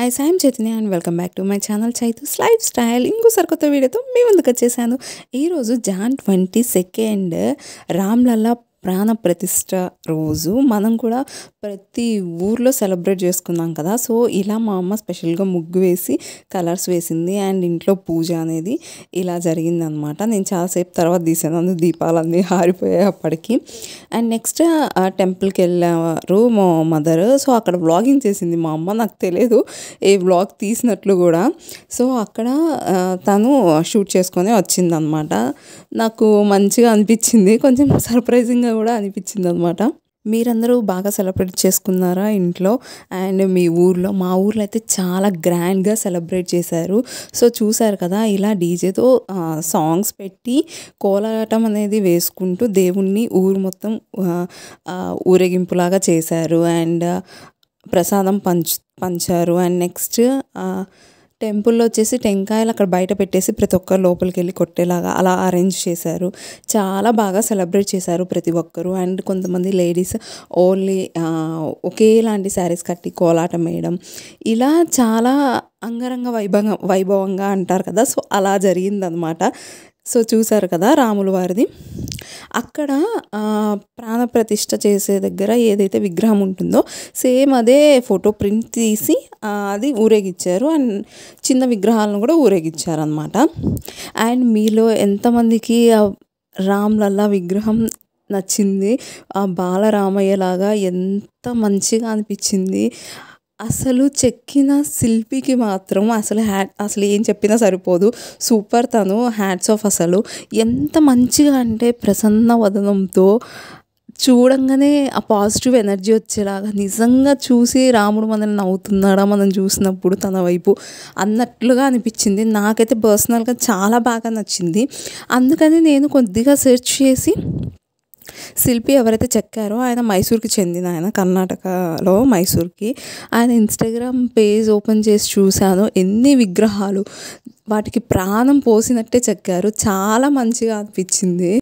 guys, I am Chaitanya and welcome back to my channel Chaitu's Lifestyle. ఇంకోసారి కొత్త వీడియోతో మీ ముందుకు వచ్చేసాను. ఈరోజు జాన్ 22 రామ్లల్ల ప్రాణ ప్రతిష్ట రోజు మనం కూడా ప్రతి ఊర్లో సెలబ్రేట్ చేసుకున్నాం కదా. సో ఇలా మా అమ్మ స్పెషల్గా ముగ్గు వేసి కలర్స్ వేసింది అండ్ ఇంట్లో పూజ అనేది ఇలా జరిగిందనమాట. నేను చాలాసేపు తర్వాత తీసాను, అందుకు దీపాలన్నీ ఆరిపోయాయి అప్పటికి. అండ్ నెక్స్ట్ టెంపుల్కి వెళ్ళారు మా మదర్. సో అక్కడ వ్లాగింగ్ చేసింది మా అమ్మ, నాకు తెలియదు ఏ వ్లాగ్ తీసినట్లు కూడా. సో అక్కడ తను షూట్ చేసుకొని వచ్చిందనమాట. నాకు మంచిగా అనిపించింది, కొంచెం సర్ప్రైజింగ్గా కూడా అనిపించింది అనమాట. మీరందరూ బాగా సెలబ్రేట్ చేసుకున్నారా ఇంట్లో అండ్ మీ ఊర్లో? మా ఊర్లో అయితే చాలా గ్రాండ్గా సెలబ్రేట్ చేశారు. సో చూసారు కదా, ఇలా డీజేతో సాంగ్స్ పెట్టి కోలాటం అనేది వేసుకుంటూ దేవుణ్ణి ఊరు మొత్తం ఊరేగింపులాగా చేశారు అండ్ ప్రసాదం పంచారు. అండ్ నెక్స్ట్ టెంపుల్లో వచ్చేసి టెంకాయలు అక్కడ బయట పెట్టేసి ప్రతి ఒక్కరు లోపలికి వెళ్ళి కొట్టేలాగా అలా అరేంజ్ చేశారు. చాలా బాగా సెలబ్రేట్ చేశారు ప్రతి ఒక్కరు. అండ్ కొంతమంది లేడీస్ ఓన్లీ ఒకేలాంటి శారీస్ కట్టి కోలాటం వేయడం, ఇలా చాలా అంగరంగ వైభవంగా అంటారు కదా. సో అలా జరిగిందనమాట. సో చూసారు కదా రాముల వారిది. అక్కడ ప్రాణప్రతిష్ఠ చేసే దగ్గర ఏదైతే విగ్రహం ఉంటుందో సేమ్ అదే ఫోటో ప్రింట్ తీసి అది ఊరేగిచ్చారు అండ్ చిన్న విగ్రహాలను కూడా ఊరేగిచ్చారు అనమాట. అండ్ మీలో ఎంతమందికి రామ్లల్లా విగ్రహం నచ్చింది? ఆ బాలరామయ్యలాగా ఎంత మంచిగా అనిపించింది. అసలు చెక్కిన శిల్పికి మాత్రం అసలు ఏం చెప్పినా సరిపోదు. సూపర్, తను హ్యాట్స్ ఆఫ్. అసలు ఎంత మంచిగా అంటే ప్రసన్న వదనంతో చూడంగానే ఆ పాజిటివ్ ఎనర్జీ వచ్చేలాగా, నిజంగా చూసి రాముడు మనల్ని నవ్వుతున్నాడా మనం చూసినప్పుడు తన వైపు అన్నట్లుగా అనిపించింది. నాకైతే పర్సనల్గా చాలా బాగా నచ్చింది. అందుకని నేను కొద్దిగా సెర్చ్ చేసి శిల్పి ఎవరైతే చెక్కారో ఆయన మైసూర్కి చెందిన ఆయన, కర్ణాటకలో మైసూర్కి. ఆయన ఇన్స్టాగ్రామ్ పేజ్ ఓపెన్ చేసి చూశాను, ఎన్ని విగ్రహాలు వాటికి ప్రాణం పోసినట్టే చెక్కారు. చాలా మంచిగా అనిపించింది.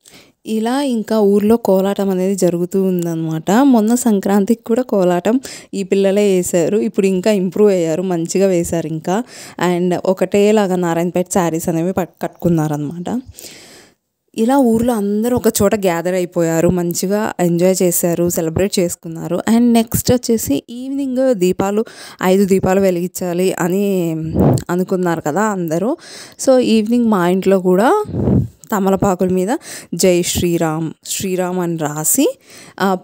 ఇలా ఇంకా ఊర్లో కోలాటం అనేది జరుగుతూ ఉందన్నమాట. మొన్న సంక్రాంతికి కూడా కోలాటం ఈ పిల్లలే వేశారు. ఇప్పుడు ఇంకా ఇంప్రూవ్ అయ్యారు, మంచిగా వేశారు ఇంకా. అండ్ ఒకటేలాగా నారాయణపేట శారీస్ అనేవి కట్టుకున్నారనమాట. ఇలా ఊర్లో అందరూ ఒక చోట గ్యాదర్ అయిపోయారు, మంచిగా ఎంజాయ్ చేశారు, సెలబ్రేట్ చేసుకున్నారు. అండ్ నెక్స్ట్ వచ్చేసి ఈవినింగ్ 5 దీపాలు వెలిగించాలి అని అనుకున్నారు కదా అందరూ. సో ఈవినింగ్ మా ఇంట్లో కూడా తమలపాకుల మీద జై శ్రీరామ్ అని రాసి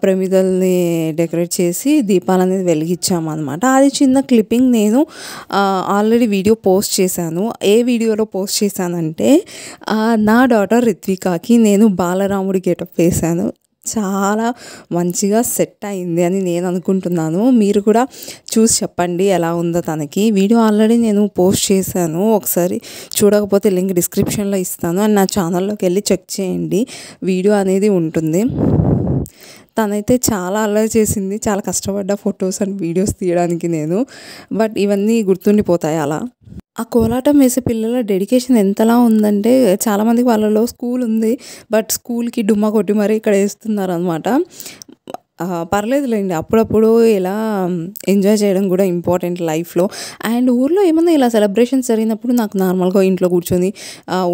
ప్రమిదల్ని డెకరేట్ చేసి దీపాలు అనేది వెలిగించామన్నమాట. అది చిన్న క్లిప్పింగ్ నేను ఆల్రెడీ వీడియో పోస్ట్ చేశాను. ఏ వీడియోలో పోస్ట్ చేశానంటే నా డాటర్ రిత్వికాకి నేను బాలరాముడి గెటప్ వేశాను. చాలా మంచిగా సెట్ అయింది అని నేను అనుకుంటున్నాను. మీరు కూడా చూసి చెప్పండి ఎలా ఉందో తనకి. వీడియో ఆల్రెడీ నేను పోస్ట్ చేశాను, ఒకసారి చూడకపోతే లింక్ డిస్క్రిప్షన్లో ఇస్తాను. అండ్ నా ఛానల్లోకి వెళ్ళి చెక్ చేయండి, వీడియో అనేది ఉంటుంది. తనైతే చాలా అల్లరి చేసింది, చాలా కష్టపడ్డ ఫొటోస్ అండ్ వీడియోస్ తీయడానికి నేను. బట్ ఇవన్నీ గుర్తుండిపోతాయి అలా. ఆ కోలాటం వేసే పిల్లల డెడికేషన్ ఎంతలా ఉందంటే, చాలామందికి వాళ్ళలో స్కూల్ ఉంది బట్ స్కూల్కి డుమ్మా కొట్టి మరీ ఇక్కడ వేస్తున్నారు అనమాట. పర్లేదులేండి, అప్పుడప్పుడు ఇలా ఎంజాయ్ చేయడం కూడా ఇంపార్టెంట్ లైఫ్లో. అండ్ ఊర్లో ఏమన్నా ఇలా సెలబ్రేషన్స్ జరిగినప్పుడు నాకు నార్మల్గా ఇంట్లో కూర్చొని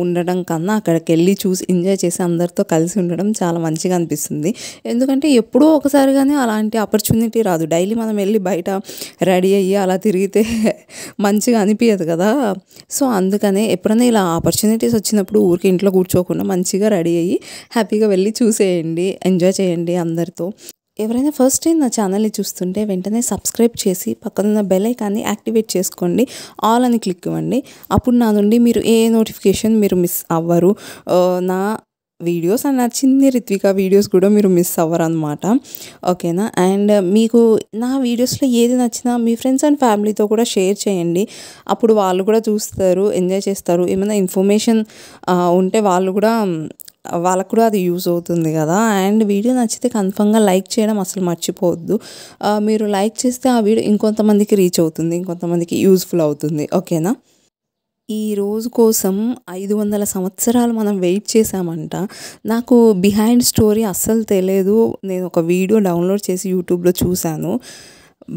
ఉండడం కన్నా అక్కడికి వెళ్ళి చూసి ఎంజాయ్ చేసి అందరితో కలిసి ఉండడం చాలా మంచిగా అనిపిస్తుంది. ఎందుకంటే ఎప్పుడో ఒకసారిగానే అలాంటి ఆపర్చునిటీ రాదు. డైలీ మనం వెళ్ళి బయట రెడీ అయ్యి అలా తిరిగితే మంచిగా అనిపించదు కదా. సో అందుకనే ఎప్పుడైనా ఇలా ఆపర్చునిటీస్ వచ్చినప్పుడు ఊరికి ఇంట్లో కూర్చోకుండా మంచిగా రెడీ అయ్యి హ్యాపీగా వెళ్ళి చూసేయండి, ఎంజాయ్ చేయండి అందరితో. ఎవరైనా ఫస్ట్ టైం నా ఛానల్ని చూస్తుంటే వెంటనే సబ్స్క్రైబ్ చేసి పక్కనున్న బెల్ ఐకాన్ని యాక్టివేట్ చేసుకోండి, ఆల్ అని క్లిక్ ఇవ్వండి. అప్పుడు నా నుండి మీరు ఏ నోటిఫికేషన్ మీరు మిస్ అవ్వరు. నా వీడియోస్ అండ్ నా చిన్ని రిత్విక వీడియోస్ కూడా మీరు మిస్ అవ్వరు అనమాట. ఓకేనా? అండ్ మీకు నా వీడియోస్లో ఏది నచ్చినా మీ ఫ్రెండ్స్ అండ్ ఫ్యామిలీతో కూడా షేర్ చేయండి. అప్పుడు వాళ్ళు కూడా చూస్తారు, ఎంజాయ్ చేస్తారు. ఏమైనా ఇన్ఫర్మేషన్ ఉంటే వాళ్ళకు కూడా అది యూజ్ అవుతుంది కదా. అండ్ వీడియో నచ్చితే కన్ఫర్మ్గా లైక్ చేయడం అసలు మర్చిపోవద్దు. మీరు లైక్ చేస్తే ఆ వీడియో ఇంకొంతమందికి రీచ్ అవుతుంది, ఇంకొంతమందికి యూజ్ఫుల్ అవుతుంది. ఓకేనా? ఈ రోజు కోసం 500 సంవత్సరాలు మనం వెయిట్ చేసామంట. నాకు బిహైండ్ స్టోరీ అస్సలు తెలియదు. నేను ఒక వీడియో డౌన్లోడ్ చేసి యూట్యూబ్లో చూశాను.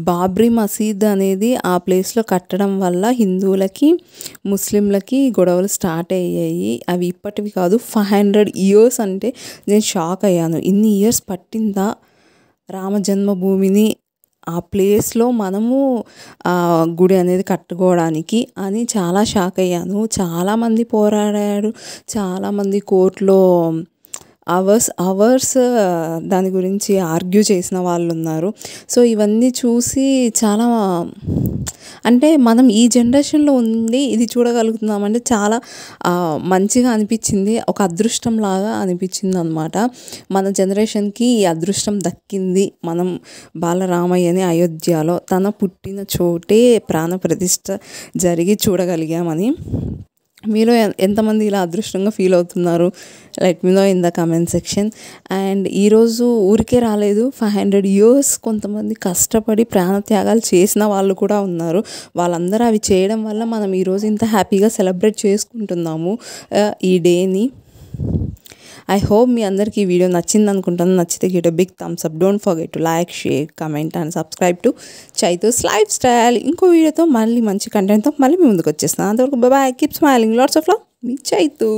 బాబ్రీ మసీద్ అనేది ఆ ప్లేస్లో కట్టడం వల్ల హిందువులకి ముస్లింలకి గొడవలు స్టార్ట్ అయ్యాయి. అవి ఇప్పటివి కాదు, 500 years అంటే నేను షాక్ అయ్యాను. ఇన్ని ఇయర్స్ పట్టిందా రామ జన్మభూమిని ఆ ప్లేస్లో మనము గుడి అనేది కట్టుకోవడానికి అని చాలా షాక్ అయ్యాను. చాలామంది పోరాడారు, చాలామంది కోర్టులో అవర్స్ దాని గురించి ఆర్గ్యూ చేసిన వాళ్ళు ఉన్నారు. సో ఇవన్నీ చూసి చాలా, అంటే మనం ఈ జనరేషన్లో ఉండి ఇది చూడగలుగుతున్నామంటే చాలా మంచిగా అనిపించింది. ఒక అదృష్టం లాగా అనిపించింది అనమాట. మన జనరేషన్కి ఈ అదృష్టం దక్కింది. మనం బాలరామయ్యని అయోధ్యలో తన పుట్టిన చోటే ప్రాణ ప్రతిష్ఠ జరిగి చూడగలిగామని. మీలో ఎంతమంది ఇలా అదృష్టంగా ఫీల్ అవుతున్నారు? Let me know in the comment section. And ఈరోజు ఊరికే రాలేదు, 500 years కొంతమంది కష్టపడి ప్రాణత్యాగాలు చేసిన వాళ్ళు కూడా ఉన్నారు. వాళ్ళందరూ అవి చేయడం వల్ల మనం ఈరోజు ఇంత హ్యాపీగా సెలబ్రేట్ చేసుకుంటున్నాము ఈ డేని. ఐ హోప్ మీ అందరికీ ఈ వీడియో నచ్చింది అనుకుంటాను. నచ్చితే give a big thumbs up. Don't forget to like, share, comment and subscribe to Chaitu's life style. ఇంకో వీడియోతో మళ్ళీ మంచి కంటెంట్తో మళ్ళీ మీ ముందుకు వచ్చేస్తాను. అంతవరకు bye, keep smiling, lots of love, మీ చైతూ.